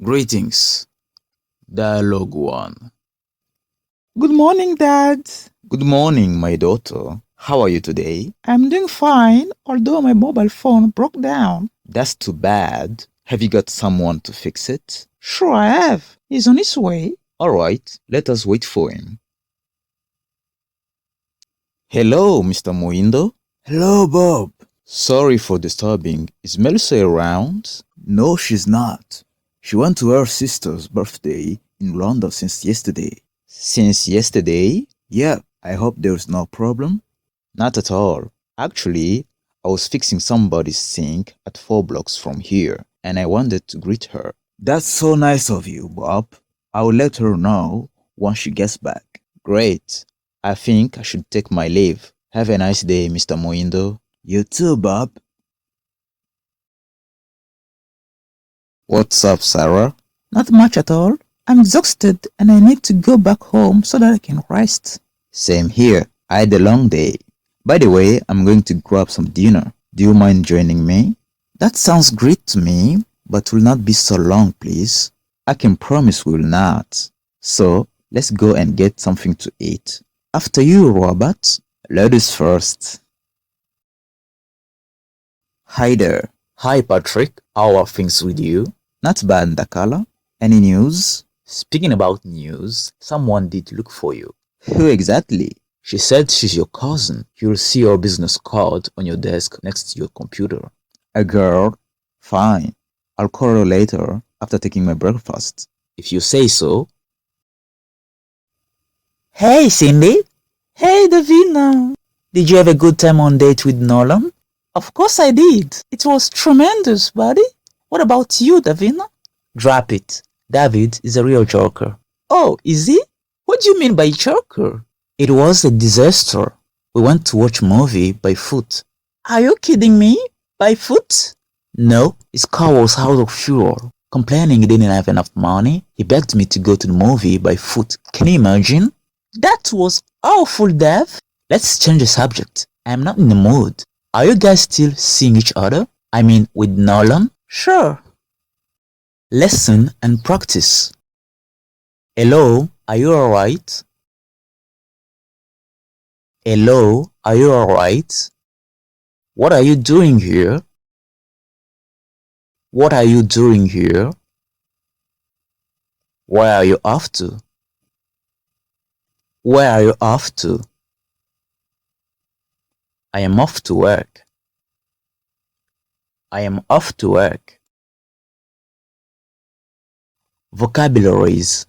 Greetings. Dialogue 1. Good morning, Dad. Good morning, my daughter. How are you today? I'm doing fine, although my mobile phone broke down. That's too bad. Have you got someone to fix it? Sure, I have. He's on his way. Alright, let us wait for him. Hello, Mr. Moindo. Hello, Bob. Sorry for disturbing. Is Melissa around? No, she's not. She went to her sister's birthday in London since yesterday. Since yesterday? Yeah, I hope there's no problem. Not at all. Actually, I was fixing somebody's sink at 4 blocks from here, and I wanted to greet her. That's so nice of you, Bob. I'll let her know once she gets back. Great. I think I should take my leave. Have a nice day, Mr. Moindo. You too, Bob. What's up, Sarah? Not much at all. I'm exhausted and I need to go back home so that I can rest. Same here. I had a long day. By the way, I'm going to grab some dinner. Do you mind joining me? That sounds great to me, but will not be so long, please. I can promise we will not. So, let's go and get something to eat. After you, Robert. Ladies first. Hi there. Hi, Patrick. How are things with you? Not bad, Ndakala. Any news? Speaking about news, someone did look for you. Who exactly? She said she's your cousin. You'll see your business card on your desk next to your computer. A girl? Fine. I'll call her later after taking my breakfast. If you say so. Hey, Cindy. Hey, Davina. Did you have a good time on date with Nolan? Of course I did. It was tremendous, buddy. What about you, Davina? Drop it. David is a real joker. Oh, is he? What do you mean by joker? It was a disaster. We went to watch a movie by foot. Are you kidding me? By foot? No, his car was out of fuel. Complaining he didn't have enough money, he begged me to go to the movie by foot. Can you imagine? That was awful, Dev. Let's change the subject. I'm not in the mood. Are you guys still seeing each other? I mean, with Nolan? Sure. Lesson and practice. Hello, are you alright? Hello, are you alright? What are you doing here? What are you doing here? Where are you off to? Where are you off to? I am off to work. I am off to work. Vocabularies.